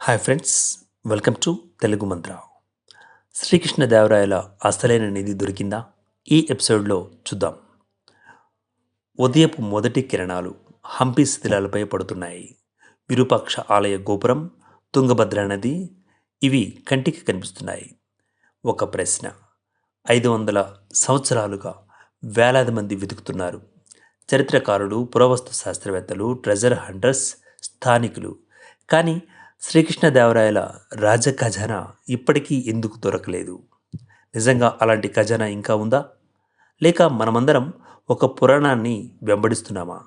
Hi friends, welcome to Telugu మంత్ర. శ్రీకృష్ణదేవరాయల అసలైన నిధి దొరికిందా? ఈ ఎపిసోడ్లో చూద్దాం. ఉదయపు మొదటి కిరణాలు హంపి శిథిలాలపై పడుతున్నాయి. విరూపాక్ష ఆలయ గోపురం, తుంగభద్ర నది, ఇవి కంటికి కనిపిస్తున్నాయి. ఒక ప్రశ్న: 500 సంవత్సరాలుగా వేలాది మంది వెతుకుతున్నారు. చరిత్రకారులు, పురావస్తు శాస్త్రవేత్తలు, ట్రెజర్ హంటర్స్, స్థానికులు. కానీ శ్రీకృష్ణదేవరాయల రాజ ఖజానా ఇప్పటికీ ఎందుకు దొరకలేదు? నిజంగా అలాంటి ఖజానా ఇంకా ఉందా? లేక మనమందరం ఒక పురాణాన్ని వెంబడిస్తున్నామా?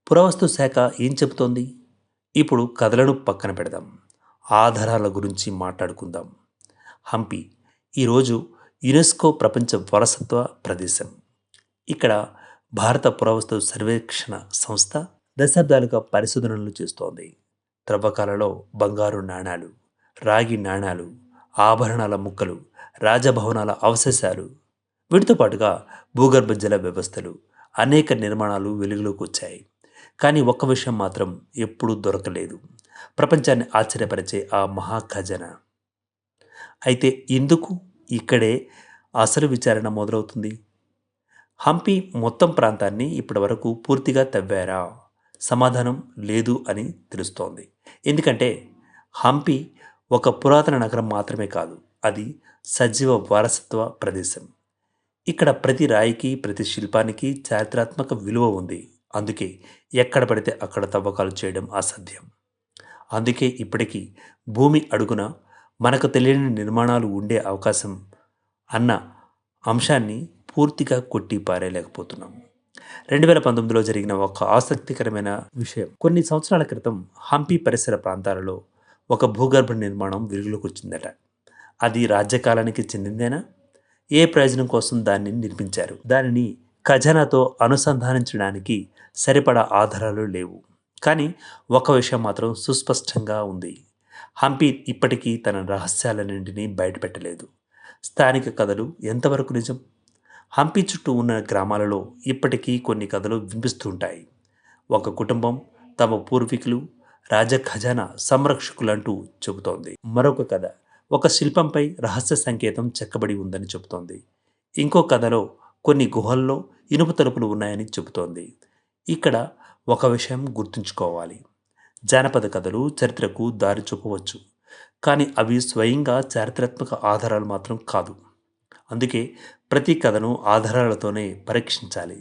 పురావస్తు శాఖ ఏం చెబుతోంది? ఇప్పుడు కథలను పక్కన పెడదాం, ఆధారాల గురించి మాట్లాడుకుందాం. హంపి ఈరోజు యునెస్కో ప్రపంచ వారసత్వ ప్రదేశం. ఇక్కడ భారత పురావస్తు సర్వేక్షణ సంస్థ దశాబ్దాలుగా పరిశోధనలు చేస్తోంది. త్రవ్వకాలలో బంగారు నాణాలు, రాగి నాణాలు, ఆభరణాల ముక్కలు, రాజభవనాల అవశేషాలు, వీటితో పాటుగా భూగర్భ జల వ్యవస్థలు, అనేక నిర్మాణాలు వెలుగులోకి వచ్చాయి. కానీ ఒక్క విషయం మాత్రం ఎప్పుడూ దొరకలేదు: ప్రపంచాన్ని ఆశ్చర్యపరిచే ఆ మహా ఖజానా. అయితే ఎందుకు ఇక్కడే అసలు విచారణ మొదలవుతుంది? హంపి మొత్తం ప్రాంతాన్ని ఇప్పటివరకు పూర్తిగా తవ్వారా? సమాధానం లేదు అని తెలుస్తోంది. ఎందుకంటే హంపి ఒక పురాతన నగరం మాత్రమే కాదు, అది సజీవ వారసత్వ ప్రదేశం. ఇక్కడ ప్రతి రాయికి, ప్రతి శిల్పానికి చారిత్రాత్మక విలువ ఉంది. అందుకే ఎక్కడ పడితే అక్కడ తవ్వకాలు చేయడం అసాధ్యం. అందుకే ఇప్పటికీ భూమి అడుగున మనకు తెలియని నిర్మాణాలు ఉండే అవకాశం అన్న అంశాన్ని పూర్తిగా కొట్టి పారేయలేకపోతున్నాం. 2019లో జరిగిన ఒక ఆసక్తికరమైన విషయం: కొన్ని సంవత్సరాల క్రితం హంపి పరిసర ప్రాంతాలలో ఒక భూగర్భ నిర్మాణం వెలుగులోకి వచ్చిందట. అది రాజ్యకాలానికి చెందిందేనా? ఏ ప్రయోజనం కోసం దాన్ని నిర్మించారు? దానిని ఖజానాతో అనుసంధానించడానికి సరిపడా ఆధారాలు లేవు. కానీ ఒక విషయం మాత్రం సుస్పష్టంగా ఉంది: హంపి ఇప్పటికీ తన రహస్యాలన్నింటినీ బయటపెట్టలేదు. స్థానిక కథలు ఎంతవరకు నిజం? హంపి చుట్టూ ఉన్న గ్రామాలలో ఇప్పటికీ కొన్ని కథలు వినిపిస్తుంటాయి. ఒక కుటుంబం తమ పూర్వీకులు రాజ ఖజానా సంరక్షకులంటూ చెబుతోంది. మరొక కథ ఒక శిల్పంపై రహస్య సంకేతం చెక్కబడి ఉందని చెబుతోంది. ఇంకో కథలో కొన్ని గుహల్లో ఇనుప తలుపులు ఉన్నాయని చెబుతోంది. ఇక్కడ ఒక విషయం గుర్తుంచుకోవాలి: జానపద కథలు చరిత్రకు దారి చూపవచ్చు, కానీ అవి స్వయంగా చారిత్రాత్మక ఆధారాలు మాత్రం కాదు. అందుకే ప్రతి కథను ఆధారాలతోనే పరీక్షించాలి.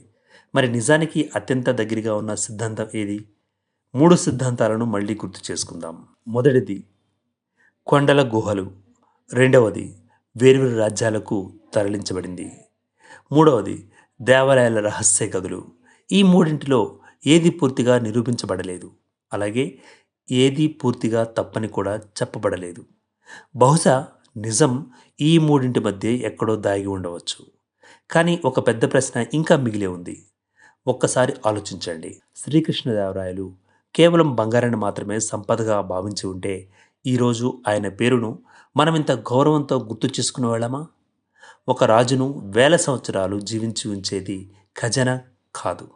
మరి నిజానికి అత్యంత దగ్గరగా ఉన్న సిద్ధాంతం ఏది? 3 సిద్ధాంతాలను మళ్ళీ గుర్తు చేసుకుందాం. మొదటిది కొండల గుహలు, రెండవది వేర్వేరు రాజ్యాలకు తరలించబడింది, మూడవది దేవాలయాల రహస్య గదులు. ఈ మూడింటిలో ఏది పూర్తిగా నిరూపించబడలేదు, అలాగే ఏది పూర్తిగా తప్పని కూడా చెప్పబడలేదు. బహుశా నిజం ఈ మూడింటి మధ్య ఎక్కడో దాగి ఉండవచ్చు. కానీ ఒక పెద్ద ప్రశ్న ఇంకా మిగిలే ఉంది. ఒక్కసారి ఆలోచించండి: శ్రీకృష్ణదేవరాయలు కేవలం బంగారాన్ని మాత్రమే సంపదగా భావించి ఉంటే ఈరోజు ఆయన పేరును మనం ఇంత గౌరవంతో గుర్తు చేసుకునే వాళ్ళమా? ఒక రాజును వేల సంవత్సరాలు జీవించి ఉంచేది ఖజానా కాదు,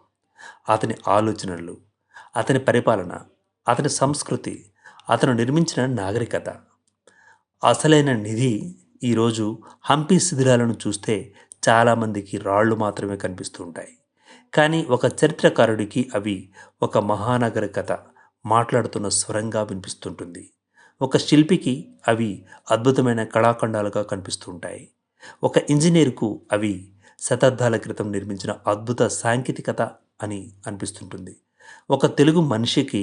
అతని ఆలోచనలు, అతని పరిపాలన, అతని సంస్కృతి, అతను నిర్మించిన నాగరికత. అసలైన నిధి ఈరోజు హంపి శిథిలాలను చూస్తే చాలామందికి రాళ్ళు మాత్రమే కనిపిస్తూ ఉంటాయి. కానీ ఒక చరిత్రకారుడికి అవి ఒక మహానగర కథ మాట్లాడుతున్న స్వరంగా వినిపిస్తుంటుంది. ఒక శిల్పికి అవి అద్భుతమైన కళాఖండాలుగా కనిపిస్తూ ఉంటాయి. ఒక ఇంజనీర్కు అవి శతాబ్దాల క్రితం నిర్మించిన అద్భుత సాంకేతికత అని అనిపిస్తుంటుంది. ఒక తెలుగు మనిషికి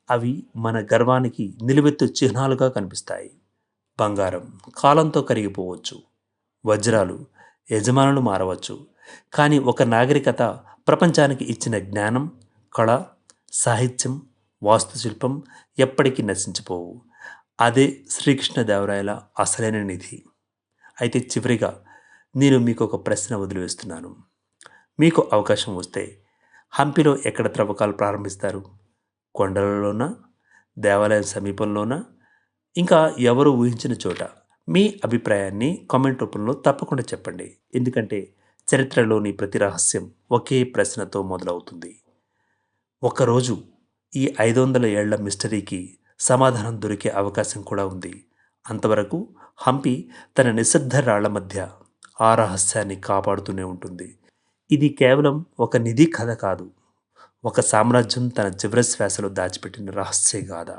అవి మన గర్వానికి నిలువెత్తు చిహ్నాలుగా కనిపిస్తాయి. బంగారం కాలంతో కరిగిపోవచ్చు, వజ్రాలు యజమానులు మారవచ్చు, కానీ ఒక నాగరికత ప్రపంచానికి ఇచ్చిన జ్ఞానం, కళ, సాహిత్యం, వాస్తుశిల్పం ఎప్పటికీ నశించిపోవు. అదే శ్రీకృష్ణదేవరాయల అసలైన నిధి. అయితే చివరిగా నేను మీకు ఒక ప్రశ్న వదిలివేస్తున్నాను. మీకు అవకాశం వస్తే హంపిలో ఎక్కడ త్రవ్వకాలు ప్రారంభిస్తారు? కొండలలోనా? దేవాలయం సమీపంలోనా? ఇంకా ఎవరు ఊహించిన చోట? మీ అభిప్రాయాన్ని కామెంట్ రూపంలో తప్పకుండా చెప్పండి. ఎందుకంటే చరిత్రలోని ప్రతి రహస్యం ఒకే ప్రశ్నతో మొదలవుతుంది. ఒకరోజు ఈ 500 ఏళ్ల మిస్టరీకి సమాధానం దొరికే అవకాశం కూడా ఉంది. అంతవరకు హంపి తన నిశ్శబ్ద రాళ్ల మధ్య ఆ రహస్యాన్ని కాపాడుతూనే ఉంటుంది. ఇది కేవలం ఒక నిధి కథ కాదు, ఒక సామ్రాజ్యం తన చివరి శ్వాసలో దాచిపెట్టిన రహస్య గాథ.